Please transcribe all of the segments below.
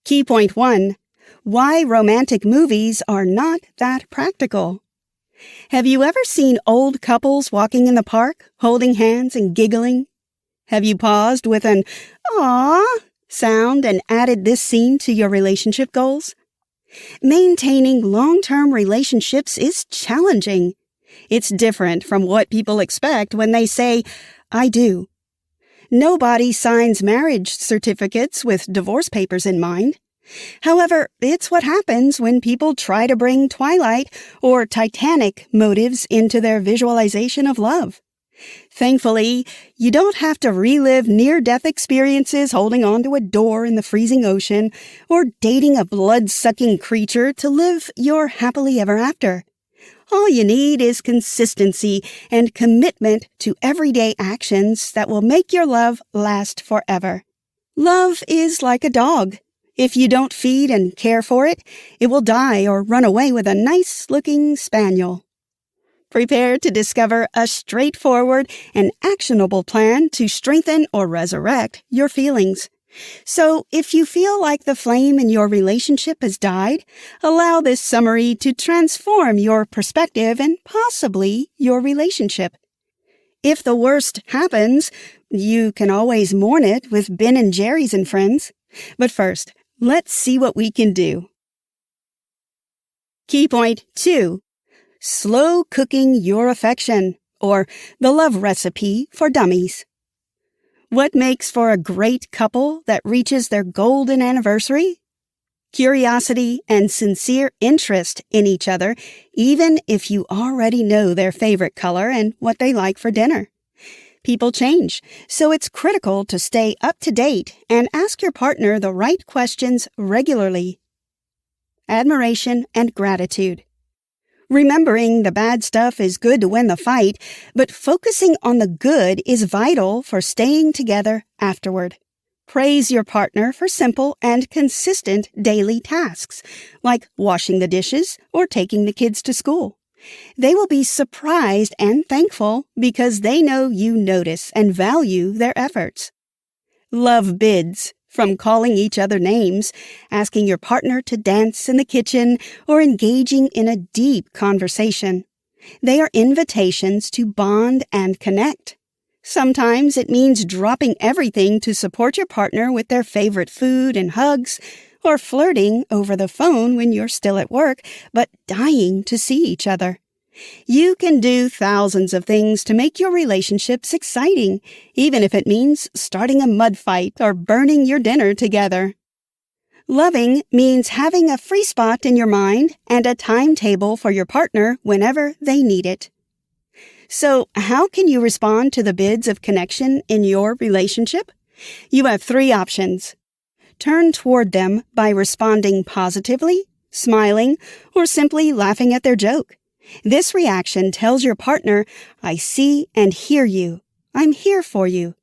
Key point 1. Why romantic movies are not that practical. Have you ever seen old couples walking in the park, holding hands and giggling? Have you paused with an "aww" sound and added this scene to your relationship goals? Maintaining long-term relationships is challenging. It's different from what people expect when they say, "I do." Nobody signs marriage certificates with divorce papers in mind. However, it's what happens when people try to bring Twilight or Titanic motives into their visualization of love. Thankfully, you don't have to relive near-death experiences holding onto a door in the freezing ocean or dating a blood-sucking creature to live your happily ever after. All you need is consistency and commitment to everyday actions that will make your love last forever. Love is like a dog. If you don't feed and care for it, it will die or run away with a nice-looking spaniel. Prepare to discover a straightforward and actionable plan to strengthen or resurrect your feelings. So, if you feel like the flame in your relationship has died, allow this summary to transform your perspective and possibly your relationship. If the worst happens, you can always mourn it with Ben and Jerry's and friends. But first, let's see what we can do. Key point 2. Slow cooking your affection, or the love recipe for dummies. What makes for a great couple that reaches their golden anniversary? Curiosity and sincere interest in each other, even if you already know their favorite color and what they like for dinner. People change, so it's critical to stay up to date and ask your partner the right questions regularly. Admiration and gratitude. Remembering the bad stuff is good to win the fight, but focusing on the good is vital for staying together afterward. Praise your partner for simple and consistent daily tasks, like washing the dishes or taking the kids to school. They will be surprised and thankful because they know you notice and value their efforts. Love bids. From calling each other names, asking your partner to dance in the kitchen, or engaging in a deep conversation. They are invitations to bond and connect. Sometimes it means dropping everything to support your partner with their favorite food and hugs, or flirting over the phone when you're still at work, but dying to see each other. You can do thousands of things to make your relationships exciting, even if it means starting a mud fight or burning your dinner together. Loving means having a free spot in your mind and a timetable for your partner whenever they need it. So, how can you respond to the bids of connection in your relationship? You have 3 options. Turn toward them by responding positively, smiling, or simply laughing at their joke. This reaction tells your partner, "I see and hear you. I'm here for you."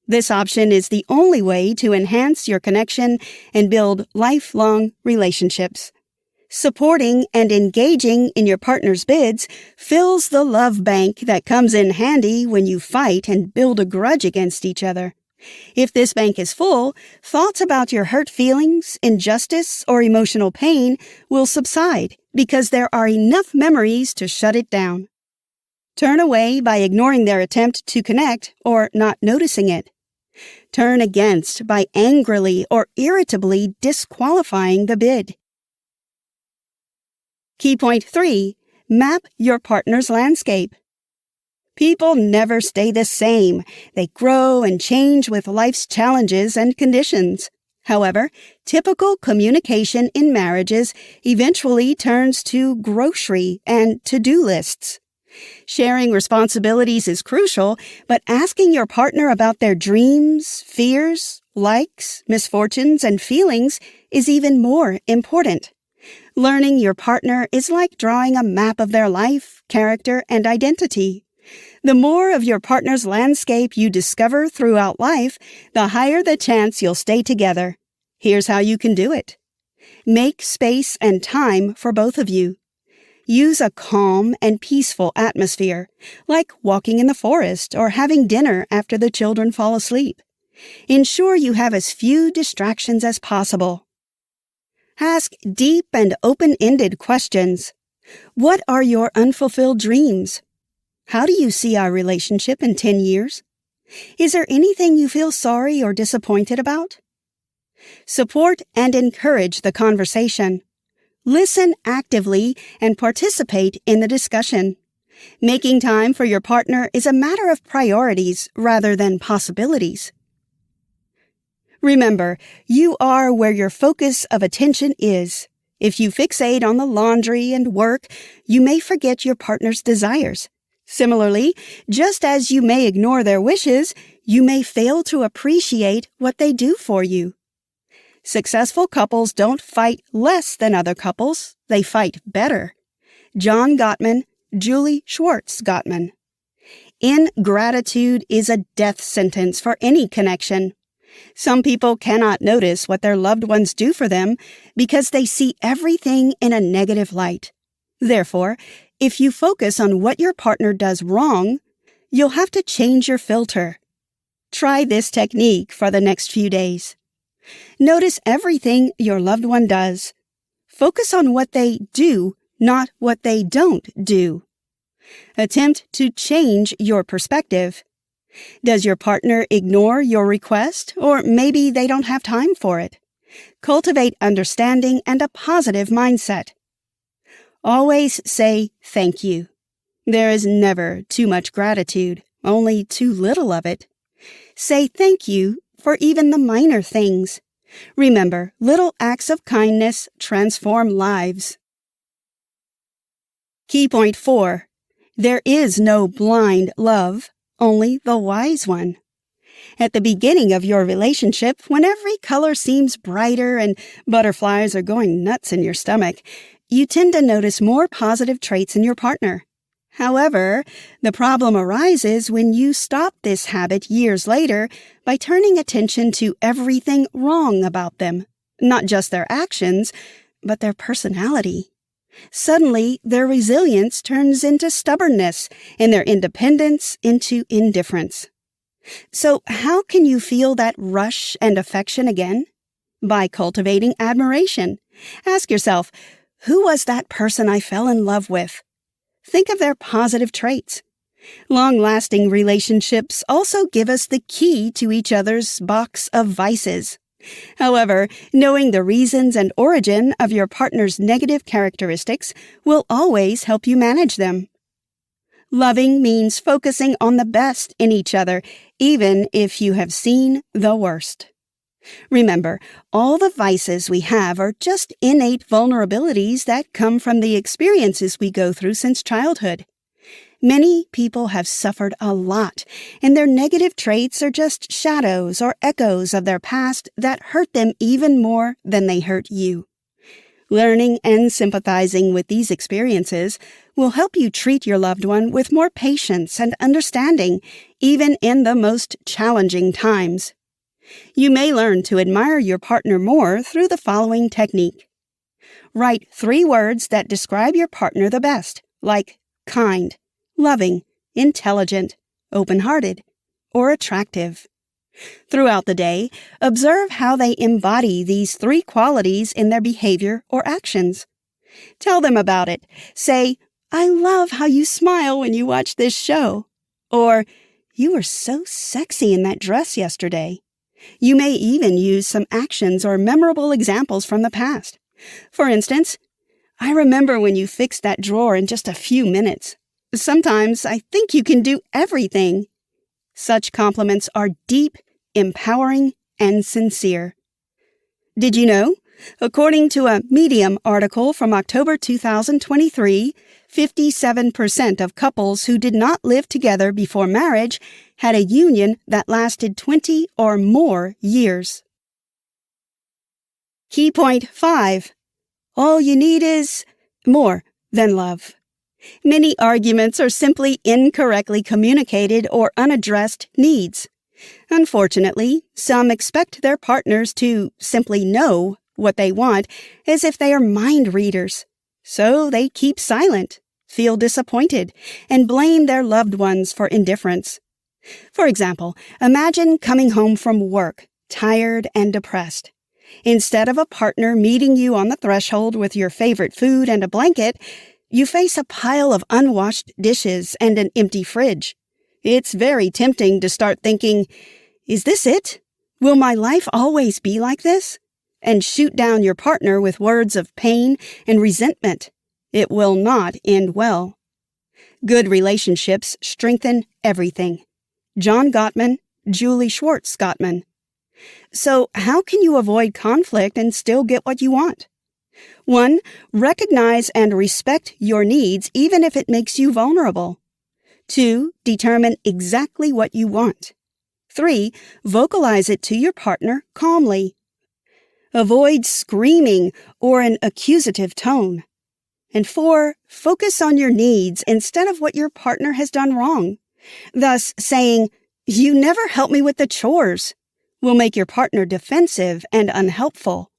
This option is the only way to enhance your connection and build lifelong relationships. Supporting and engaging in your partner's bids fills the love bank that comes in handy when you fight and build a grudge against each other. If this bank is full, thoughts about your hurt feelings, injustice, or emotional pain will subside because there are enough memories to shut it down. Turn away by ignoring their attempt to connect or not noticing it. Turn against by angrily or irritably disqualifying the bid. Key point 3. Map your partner's landscape. People never stay the same. They grow and change with life's challenges and conditions. However, typical communication in marriages eventually turns to grocery and to-do lists. Sharing responsibilities is crucial, but asking your partner about their dreams, fears, likes, misfortunes, and feelings is even more important. Learning your partner is like drawing a map of their life, character, and identity. The more of your partner's landscape you discover throughout life, the higher the chance you'll stay together. Here's how you can do it. Make space and time for both of you. Use a calm and peaceful atmosphere, like walking in the forest or having dinner after the children fall asleep. Ensure you have as few distractions as possible. Ask deep and open-ended questions. What are your unfulfilled dreams? How do you see our relationship in 10 years? Is there anything you feel sorry or disappointed about? Support and encourage the conversation. Listen actively and participate in the discussion. Making time for your partner is a matter of priorities rather than possibilities. Remember, you are where your focus of attention is. If you fixate on the laundry and work, you may forget your partner's desires. Similarly, just as you may ignore their wishes, you may fail to appreciate what they do for you. Successful couples don't fight less than other couples, they fight better. John Gottman, Julie Gottman. Ingratitude is a death sentence for any connection. Some people cannot notice what their loved ones do for them because they see everything in a negative light. Therefore, if you focus on what your partner does wrong, you'll have to change your filter. Try this technique for the next few days. Notice everything your loved one does. Focus on what they do, not what they don't do. Attempt to change your perspective. Does your partner ignore your request, or maybe they don't have time for it? Cultivate understanding and a positive mindset. Always say thank you. There is never too much gratitude, only too little of it. Say thank you for even the minor things. Remember, little acts of kindness transform lives. Key point 4. There is no blind love, only the wise one. At the beginning of your relationship, when every color seems brighter and butterflies are going nuts in your stomach, you tend to notice more positive traits in your partner. However, the problem arises when you stop this habit years later by turning attention to everything wrong about them, not just their actions, but their personality. Suddenly, their resilience turns into stubbornness and their independence into indifference. So how can you feel that rush and affection again? By cultivating admiration. Ask yourself, who was that person I fell in love with? Think of their positive traits. Long-lasting relationships also give us the key to each other's box of vices. However, knowing the reasons and origin of your partner's negative characteristics will always help you manage them. Loving means focusing on the best in each other, even if you have seen the worst. Remember, all the vices we have are just innate vulnerabilities that come from the experiences we go through since childhood. Many people have suffered a lot, and their negative traits are just shadows or echoes of their past that hurt them even more than they hurt you. Learning and sympathizing with these experiences will help you treat your loved one with more patience and understanding, even in the most challenging times. You may learn to admire your partner more through the following technique. Write 3 words that describe your partner the best, like kind, loving, intelligent, open-hearted, or attractive. Throughout the day, observe how they embody these 3 qualities in their behavior or actions. Tell them about it. Say, I love how you smile when you watch this show. Or, you were so sexy in that dress yesterday. You may even use some actions or memorable examples from the past. For instance, I remember when you fixed that drawer in just a few minutes. Sometimes I think you can do everything. Such compliments are deep, empowering, and sincere. Did you know? According to a Medium article from October 2023, 57% of couples who did not live together before marriage had a union that lasted 20 or more years. Key point 5. All you need is more than love. Many arguments are simply incorrectly communicated or unaddressed needs. Unfortunately, some expect their partners to simply know what they want as if they are mind readers. So they keep silent, feel disappointed, and blame their loved ones for indifference. For example, imagine coming home from work, tired and depressed. Instead of a partner meeting you on the threshold with your favorite food and a blanket, you face a pile of unwashed dishes and an empty fridge. It's very tempting to start thinking, is this it? Will my life always be like this? And shoot down your partner with words of pain and resentment. It will not end well. Good relationships strengthen everything. John Gottman, Julie Gottman. So, how can you avoid conflict and still get what you want? 1. Recognize and respect your needs even if it makes you vulnerable. 2. Determine exactly what you want. 3. Vocalize it to your partner calmly. Avoid screaming or an accusative tone. And 4. Focus on your needs instead of what your partner has done wrong. Thus, saying, "You never help me with the chores," will make your partner defensive and unhelpful.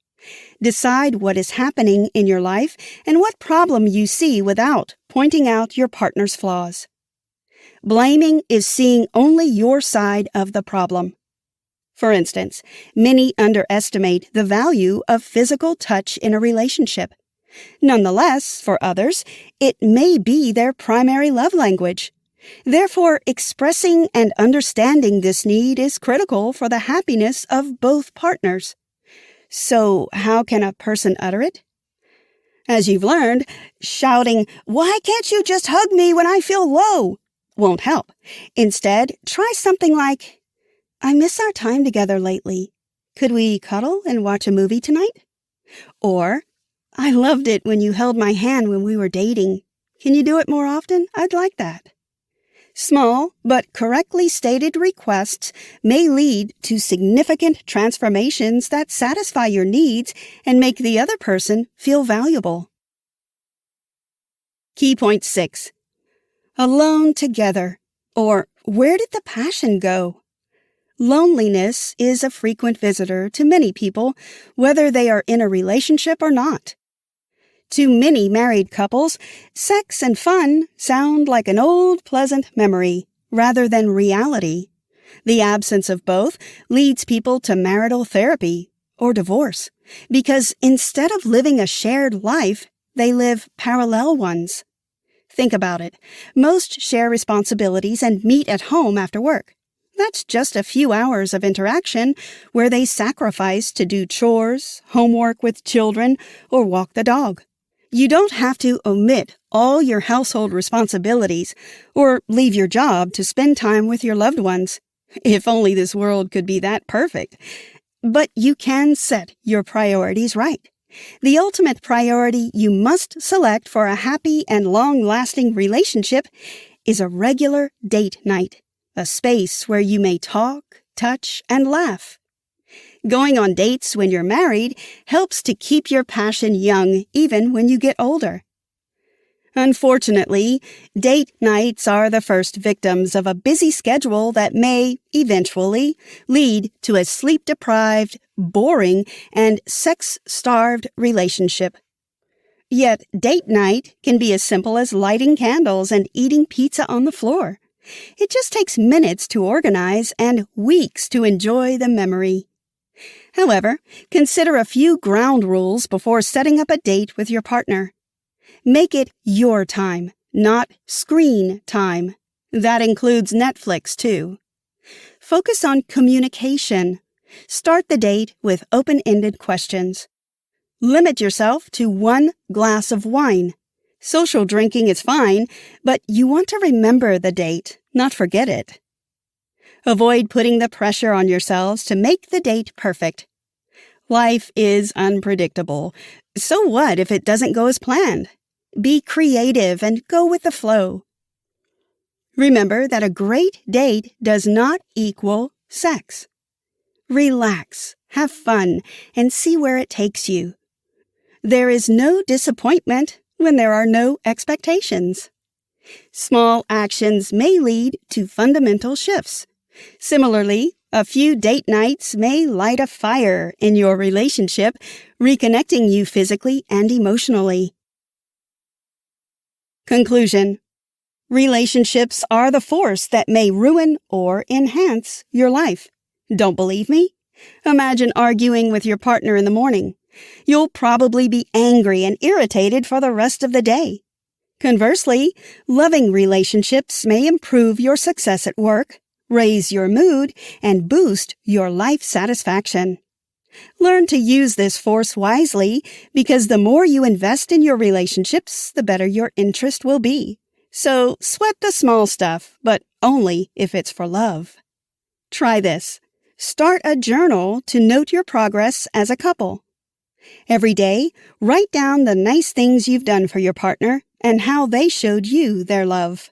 Decide what is happening in your life and what problem you see without pointing out your partner's flaws. Blaming is seeing only your side of the problem. For instance, many underestimate the value of physical touch in a relationship. Nonetheless, for others, it may be their primary love language. Therefore, expressing and understanding this need is critical for the happiness of both partners. So, how can a person utter it? As you've learned, shouting, "Why can't you just hug me when I feel low?" won't help. Instead, try something like, "I miss our time together lately. Could we cuddle and watch a movie tonight?" Or, "I loved it when you held my hand when we were dating. Can you do it more often? I'd like that." Small but correctly stated requests may lead to significant transformations that satisfy your needs and make the other person feel valuable. Key point 6. Alone together, or where did the passion go? Loneliness is a frequent visitor to many people, whether they are in a relationship or not. To many married couples, sex and fun sound like an old pleasant memory rather than reality. The absence of both leads people to marital therapy or divorce because instead of living a shared life, they live parallel ones. Think about it. Most share responsibilities and meet at home after work. That's just a few hours of interaction where they sacrifice to do chores, homework with children, or walk the dog. You don't have to omit all your household responsibilities or leave your job to spend time with your loved ones. If only this world could be that perfect. But you can set your priorities right. The ultimate priority you must select for a happy and long-lasting relationship is a regular date night, a space where you may talk, touch, and laugh. Going on dates when you're married helps to keep your passion young even when you get older. Unfortunately, date nights are the first victims of a busy schedule that may, eventually, lead to a sleep-deprived, boring, and sex-starved relationship. Yet, date night can be as simple as lighting candles and eating pizza on the floor. It just takes minutes to organize and weeks to enjoy the memory. However, consider a few ground rules before setting up a date with your partner. Make it your time, not screen time. That includes Netflix, too. Focus on communication. Start the date with open-ended questions. Limit yourself to 1 glass of wine. Social drinking is fine, but you want to remember the date, not forget it. Avoid putting the pressure on yourselves to make the date perfect. Life is unpredictable. So what if it doesn't go as planned? Be creative and go with the flow. Remember that a great date does not equal sex. Relax, have fun, and see where it takes you. There is no disappointment when there are no expectations. Small actions may lead to fundamental shifts. Similarly, a few date nights may light a fire in your relationship, reconnecting you physically and emotionally. Conclusion. Relationships are the force that may ruin or enhance your life. Don't believe me? Imagine arguing with your partner in the morning. You'll probably be angry and irritated for the rest of the day. Conversely, loving relationships may improve your success at work, raise your mood, and boost your life satisfaction. Learn to use this force wisely because the more you invest in your relationships, the better your interest will be. So sweat the small stuff, but only if it's for love. Try this. Start a journal to note your progress as a couple. Every day, write down the nice things you've done for your partner and how they showed you their love.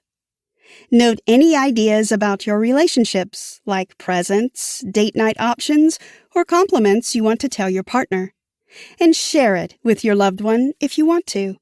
Note any ideas about your relationships, like presents, date night options, or compliments you want to tell your partner. And share it with your loved one if you want to.